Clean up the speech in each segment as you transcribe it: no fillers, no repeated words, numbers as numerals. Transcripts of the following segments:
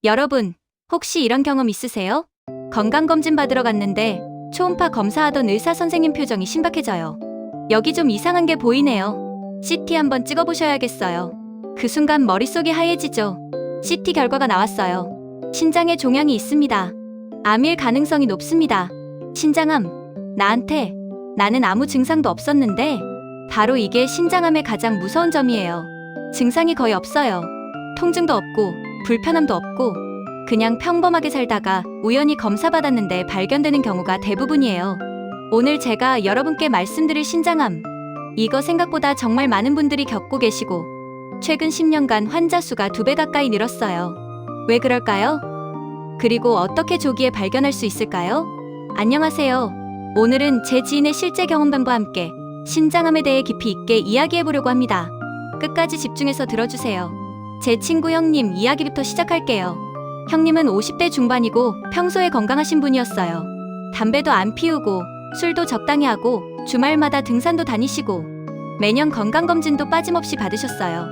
여러분, 혹시 이런 경험 있으세요? 건강검진 받으러 갔는데 초음파 검사하던 의사 선생님 표정이 신박해져요. 여기 좀 이상한 게 보이네요. CT 한번 찍어보셔야겠어요. 그 순간 머릿속이 하얘지죠. CT 결과가 나왔어요. 신장에 종양이 있습니다. 암일 가능성이 높습니다. 신장암. 나는 아무 증상도 없었는데 바로 이게 신장암의 가장 무서운 점이에요. 증상이 거의 없어요. 통증도 없고 불편함도 없고 그냥 평범하게 살다가 우연히 검사 받았는데 발견되는 경우가 대부분이에요. 오늘 제가 여러분께 말씀드릴 신장암. 이거 생각보다 정말 많은 분들이 겪고 계시고 최근 10년간 환자 수가 2배 가까이 늘었어요. 왜 그럴까요? 그리고 어떻게 조기에 발견할 수 있을까요? 안녕하세요. 오늘은 제 지인의 실제 경험담과 함께 신장암에 대해 깊이 있게 이야기해보려고 합니다. 끝까지 집중해서 들어주세요. 제 친구 형님 이야기부터 시작할게요. 형님은 50대 중반이고 평소에 건강하신 분이었어요. 담배도 안 피우고 술도 적당히 하고 주말마다 등산도 다니시고 매년 건강검진도 빠짐없이 받으셨어요.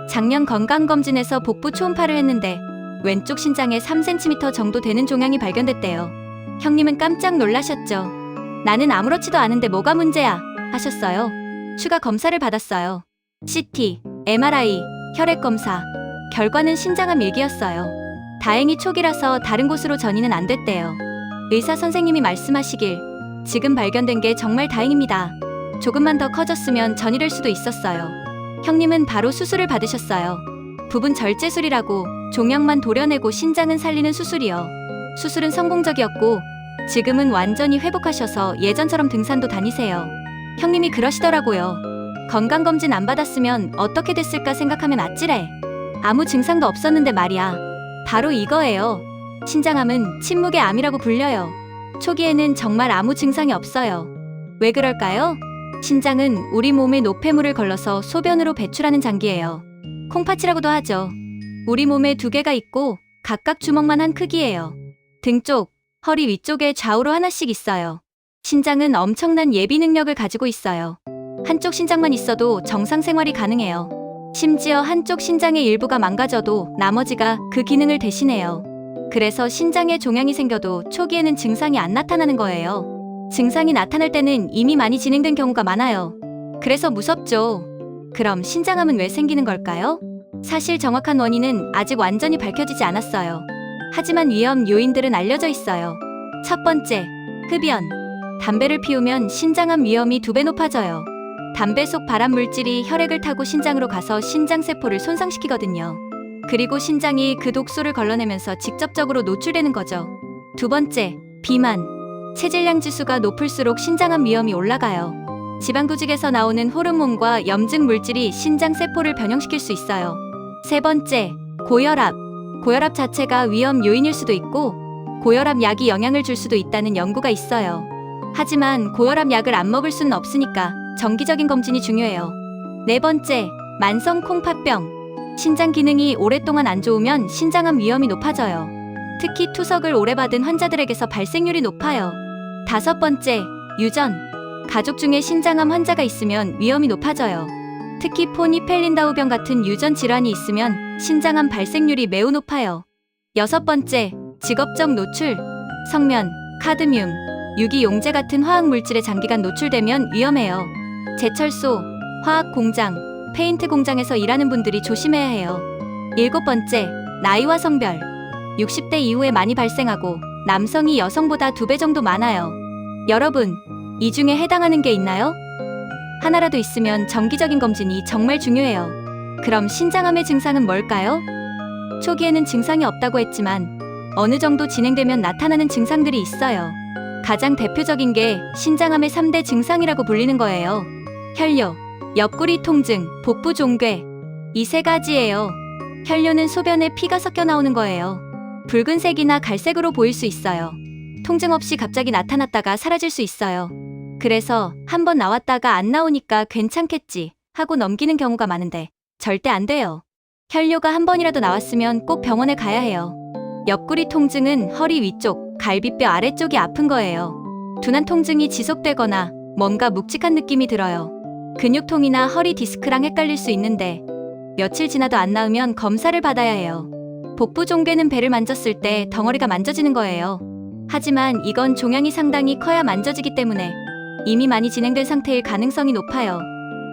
작년 건강검진에서 복부 초음파를 했는데 왼쪽 신장에 3cm 정도 되는 종양이 발견됐대요. 형님은 깜짝 놀라셨죠. 나는 아무렇지도 않은데 뭐가 문제야 하셨어요. 추가 검사를 받았어요. CT, MRI, 혈액검사. 결과는 신장암 일기였어요. 다행히 초기라서 다른 곳으로 전이는 안 됐대요. 의사 선생님이 말씀하시길 지금 발견된 게 정말 다행입니다. 조금만 더 커졌으면 전이될 수도 있었어요. 형님은 바로 수술을 받으셨어요. 부분 절제술이라고 종양만 도려내고 신장은 살리는 수술이요. 수술은 성공적이었고 지금은 완전히 회복하셔서 예전처럼 등산도 다니세요. 형님이 그러시더라고요. 건강검진 안 받았으면 어떻게 됐을까 생각하면 아찔해. 아무 증상도 없었는데 말이야. 바로 이거예요. 신장암은 침묵의 암이라고 불려요. 초기에는 정말 아무 증상이 없어요. 왜 그럴까요? 신장은 우리 몸에 노폐물을 걸러서 소변으로 배출하는 장기예요. 콩팥이라고도 하죠. 우리 몸에 2개가 있고 각각 주먹만 한 크기예요. 등 쪽, 허리 위쪽에 좌우로 하나씩 있어요. 신장은 엄청난 예비 능력을 가지고 있어요. 한쪽 신장만 있어도 정상 생활이 가능해요. 심지어 한쪽 신장의 일부가 망가져도 나머지가 그 기능을 대신해요. 그래서 신장에 종양이 생겨도 초기에는 증상이 안 나타나는 거예요. 증상이 나타날 때는 이미 많이 진행된 경우가 많아요. 그래서 무섭죠. 그럼 신장암은 왜 생기는 걸까요? 사실 정확한 원인은 아직 완전히 밝혀지지 않았어요. 하지만 위험 요인들은 알려져 있어요. 첫 번째, 흡연. 담배를 피우면 신장암 위험이 2배 높아져요. 담배 속 발암 물질이 혈액을 타고 신장으로 가서 신장세포를 손상시키거든요. 그리고 신장이 그 독소를 걸러내면서 직접적으로 노출되는 거죠. 두 번째, 비만. 체질량 지수가 높을수록 신장암 위험이 올라가요. 지방구직에서 나오는 호르몬과 염증 물질이 신장세포를 변형시킬 수 있어요. 세 번째, 고혈압. 고혈압 자체가 위험 요인일 수도 있고 고혈압 약이 영향을 줄 수도 있다는 연구가 있어요. 하지만 고혈압 약을 안 먹을 수는 없으니까 정기적인 검진이 중요해요. 네 번째, 만성 콩팥병. 신장 기능이 오랫동안 안 좋으면 신장암 위험이 높아져요. 특히 투석을 오래 받은 환자들에게서 발생률이 높아요. 다섯 번째, 유전. 가족 중에 신장암 환자가 있으면 위험이 높아져요. 특히 포니펠린다우병 같은 유전 질환이 있으면 신장암 발생률이 매우 높아요. 여섯 번째, 직업적 노출. 석면, 카드뮴, 유기용제 같은 화학 물질에 장기간 노출되면 위험해요. 제철소, 화학 공장, 페인트 공장에서 일하는 분들이 조심해야 해요. 일곱 번째, 나이와 성별. 60대 이후에 많이 발생하고 남성이 여성보다 2배 정도 많아요. 여러분, 이 중에 해당하는 게 있나요? 하나라도 있으면 정기적인 검진이 정말 중요해요. 그럼 신장암의 증상은 뭘까요? 초기에는 증상이 없다고 했지만 어느 정도 진행되면 나타나는 증상들이 있어요. 가장 대표적인 게 신장암의 3대 증상이라고 불리는 거예요. 혈뇨, 옆구리 통증, 복부 종괴. 이 3가지예요. 혈뇨는 소변에 피가 섞여 나오는 거예요. 붉은색이나 갈색으로 보일 수 있어요. 통증 없이 갑자기 나타났다가 사라질 수 있어요. 그래서 한번 나왔다가 안 나오니까 괜찮겠지 하고 넘기는 경우가 많은데 절대 안 돼요. 혈뇨가 한 번이라도 나왔으면 꼭 병원에 가야 해요. 옆구리 통증은 허리 위쪽, 갈비뼈 아래쪽이 아픈 거예요. 둔한 통증이 지속되거나 뭔가 묵직한 느낌이 들어요. 근육통이나 허리 디스크랑 헷갈릴 수 있는데 며칠 지나도 안 나으면 검사를 받아야 해요. 복부 종괴는 배를 만졌을 때 덩어리가 만져지는 거예요. 하지만 이건 종양이 상당히 커야 만져지기 때문에 이미 많이 진행된 상태일 가능성이 높아요.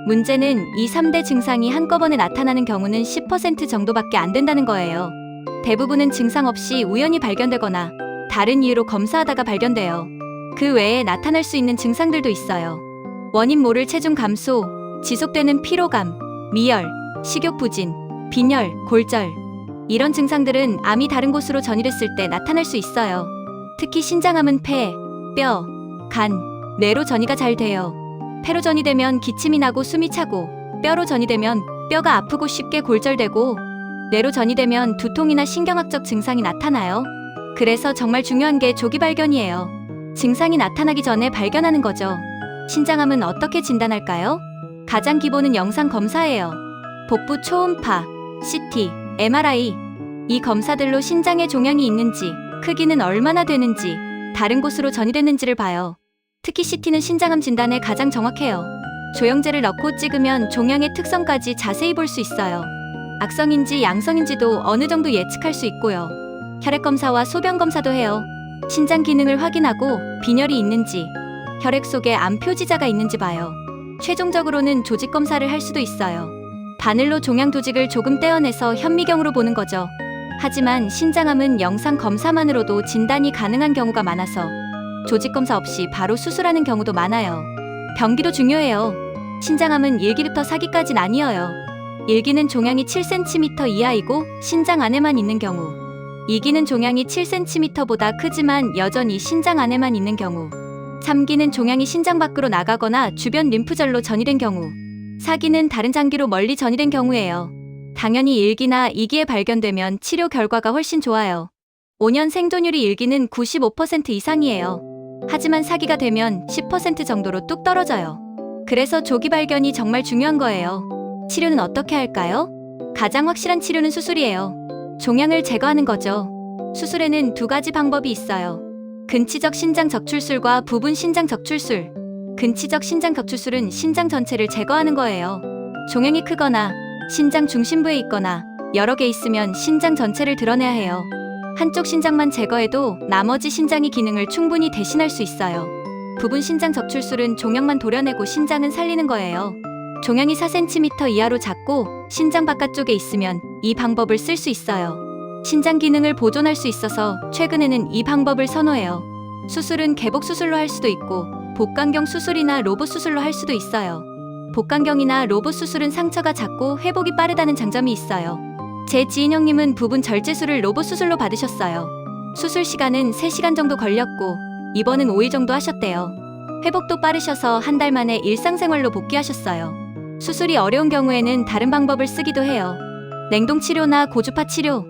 문제는 이 3대 증상이 한꺼번에 나타나는 경우는 10% 정도밖에 안 된다는 거예요. 대부분은 증상 없이 우연히 발견되거나 다른 이유로 검사하다가 발견돼요. 그 외에 나타날 수 있는 증상들도 있어요. 원인 모를 체중 감소, 지속되는 피로감, 미열, 식욕 부진, 빈혈, 골절. 이런 증상들은 암이 다른 곳으로 전이됐을 때 나타날 수 있어요. 특히 신장암은 폐, 뼈, 간, 뇌로 전이가 잘 돼요. 폐로 전이되면 기침이 나고 숨이 차고, 뼈로 전이되면 뼈가 아프고 쉽게 골절되고, 뇌로 전이되면 두통이나 신경학적 증상이 나타나요. 그래서 정말 중요한 게 조기 발견이에요. 증상이 나타나기 전에 발견하는 거죠. 신장암은 어떻게 진단할까요? 가장 기본은 영상 검사예요. 복부 초음파, CT, MRI. 이 검사들로 신장에 종양이 있는지, 크기는 얼마나 되는지, 다른 곳으로 전이됐는지를 봐요. 특히 CT는 신장암 진단에 가장 정확해요. 조영제를 넣고 찍으면 종양의 특성까지 자세히 볼 수 있어요. 악성인지 양성인지도 어느 정도 예측할 수 있고요. 혈액검사와 소변검사도 해요. 신장 기능을 확인하고 빈혈이 있는지, 혈액 속에 암 표지자가 있는지 봐요. 최종적으로는 조직검사를 할 수도 있어요. 바늘로 종양 조직을 조금 떼어내서 현미경으로 보는 거죠. 하지만 신장암은 영상 검사만으로도 진단이 가능한 경우가 많아서 조직검사 없이 바로 수술하는 경우도 많아요. 병기도 중요해요. 신장암은 1기부터 4기까지 나뉘어요. 1기는 종양이 7cm 이하이고 신장 안에만 있는 경우, 2기는 종양이 7cm보다 크지만 여전히 신장 안에만 있는 경우, 3기는 종양이 신장 밖으로 나가거나 주변 림프절로 전이된 경우, 4기는 다른 장기로 멀리 전이된 경우예요. 당연히 1기나 2기에 발견되면 치료 결과가 훨씬 좋아요. 5년 생존율이 1기는 95% 이상이에요. 하지만 4기가 되면 10% 정도로 뚝 떨어져요. 그래서 조기 발견이 정말 중요한 거예요. 치료는 어떻게 할까요? 가장 확실한 치료는 수술이에요. 종양을 제거하는 거죠. 수술에는 2가지 방법이 있어요. 근치적 신장 적출술과 부분 신장 적출술. 근치적 신장 적출술은 신장 전체를 제거하는 거예요. 종양이 크거나 신장 중심부에 있거나 여러 개 있으면 신장 전체를 드러내야 해요. 한쪽 신장만 제거해도 나머지 신장의 기능을 충분히 대신할 수 있어요. 부분 신장 적출술은 종양만 도려내고 신장은 살리는 거예요. 종양이 4cm 이하로 작고 신장 바깥쪽에 있으면 이 방법을 쓸 수 있어요. 신장 기능을 보존할 수 있어서 최근에는 이 방법을 선호해요. 수술은 개복 수술로 할 수도 있고 복강경 수술이나 로봇 수술로 할 수도 있어요. 복강경이나 로봇 수술은 상처가 작고 회복이 빠르다는 장점이 있어요. 제 지인 형님은 부분 절제술을 로봇 수술로 받으셨어요. 수술 시간은 3시간 정도 걸렸고 입원은 5일 정도 하셨대요. 회복도 빠르셔서 한 달 만에 일상생활로 복귀하셨어요. 수술이 어려운 경우에는 다른 방법을 쓰기도 해요. 냉동치료나 고주파 치료.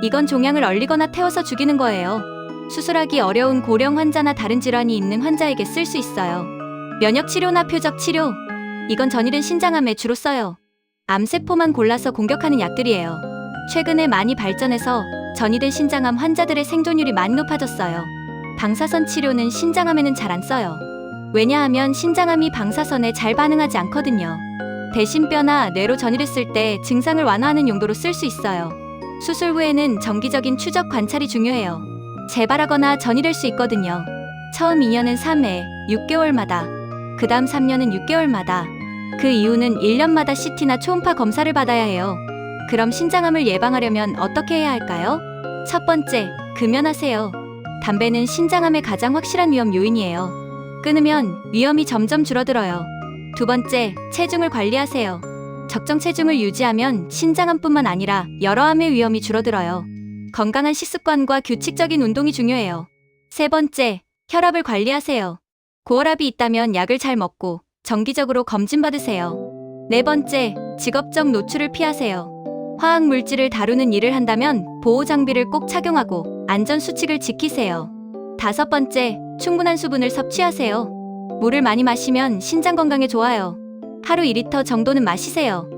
이건 종양을 얼리거나 태워서 죽이는 거예요. 수술하기 어려운 고령 환자나 다른 질환이 있는 환자에게 쓸 수 있어요. 면역치료나 표적 치료. 이건 전이된 신장암에 주로 써요. 암세포만 골라서 공격하는 약들이에요. 최근에 많이 발전해서 전이된 신장암 환자들의 생존율이 많이 높아졌어요. 방사선 치료는 신장암에는 잘 안 써요. 왜냐하면 신장암이 방사선에 잘 반응하지 않거든요. 대신 뼈나 뇌로 전이됐을 때 증상을 완화하는 용도로 쓸 수 있어요. 수술 후에는 정기적인 추적 관찰이 중요해요. 재발하거나 전이될 수 있거든요. 처음 2년은 3회, 6개월마다, 그 다음 3년은 6개월마다, 그 이후는 1년마다 CT나 초음파 검사를 받아야 해요. 그럼 신장암을 예방하려면 어떻게 해야 할까요? 첫 번째, 금연하세요. 담배는 신장암의 가장 확실한 위험 요인이에요. 끊으면 위험이 점점 줄어들어요. 두 번째, 체중을 관리하세요. 적정 체중을 유지하면 신장암뿐만 아니라 여러 암의 위험이 줄어들어요. 건강한 식습관과 규칙적인 운동이 중요해요. 세 번째, 혈압을 관리하세요. 고혈압이 있다면 약을 잘 먹고 정기적으로 검진받으세요. 네 번째, 직업적 노출을 피하세요. 화학 물질을 다루는 일을 한다면 보호 장비를 꼭 착용하고 안전 수칙을 지키세요. 다섯 번째, 충분한 수분을 섭취하세요. 물을 많이 마시면 신장 건강에 좋아요. 하루 2리터 정도는 마시세요.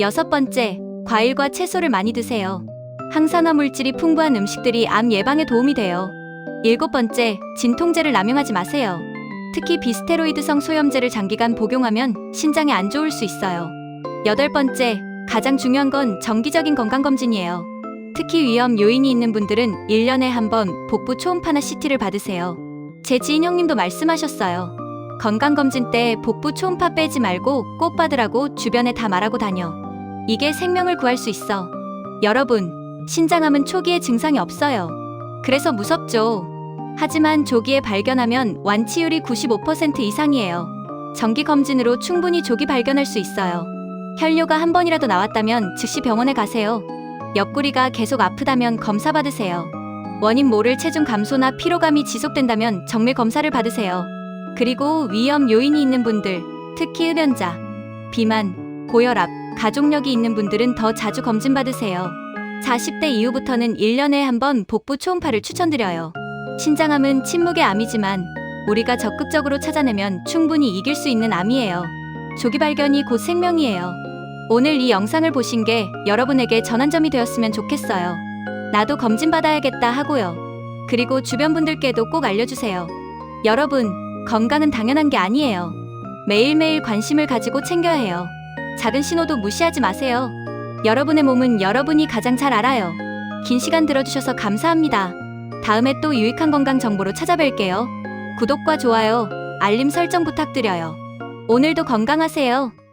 여섯 번째, 과일과 채소를 많이 드세요. 항산화 물질이 풍부한 음식들이 암 예방에 도움이 돼요. 일곱 번째, 진통제를 남용하지 마세요. 특히 비스테로이드성 소염제를 장기간 복용하면 신장에 안 좋을 수 있어요. 여덟 번째, 가장 중요한 건 정기적인 건강검진이에요. 특히 위험 요인이 있는 분들은 1년에 한 번 복부 초음파나 CT를 받으세요. 제 지인 형님도 말씀하셨어요. 건강검진 때 복부 초음파 빼지 말고 꼭 받으라고 주변에 다 말하고 다녀. 이게 생명을 구할 수 있어. 여러분, 신장암은 초기에 증상이 없어요. 그래서 무섭죠. 하지만 조기에 발견하면 완치율이 95% 이상이에요. 정기검진으로 충분히 조기 발견할 수 있어요. 혈뇨가 한 번이라도 나왔다면 즉시 병원에 가세요. 옆구리가 계속 아프다면 검사 받으세요. 원인 모를 체중 감소나 피로감이 지속된다면 정밀 검사를 받으세요. 그리고 위험 요인이 있는 분들, 특히 흡연자, 비만, 고혈압, 가족력이 있는 분들은 더 자주 검진 받으세요. 40대 이후부터는 1년에 한 번 복부 초음파를 추천드려요. 신장암은 침묵의 암이지만 우리가 적극적으로 찾아내면 충분히 이길 수 있는 암이에요. 조기 발견이 곧 생명이에요. 오늘 이 영상을 보신 게 여러분에게 전환점이 되었으면 좋겠어요. 나도 검진 받아야겠다 하고요. 그리고 주변 분들께도 꼭 알려주세요. 여러분, 건강은 당연한 게 아니에요. 매일매일 관심을 가지고 챙겨야 해요. 작은 신호도 무시하지 마세요. 여러분의 몸은 여러분이 가장 잘 알아요. 긴 시간 들어주셔서 감사합니다. 다음에 또 유익한 건강 정보로 찾아뵐게요. 구독과 좋아요, 알림 설정 부탁드려요. 오늘도 건강하세요.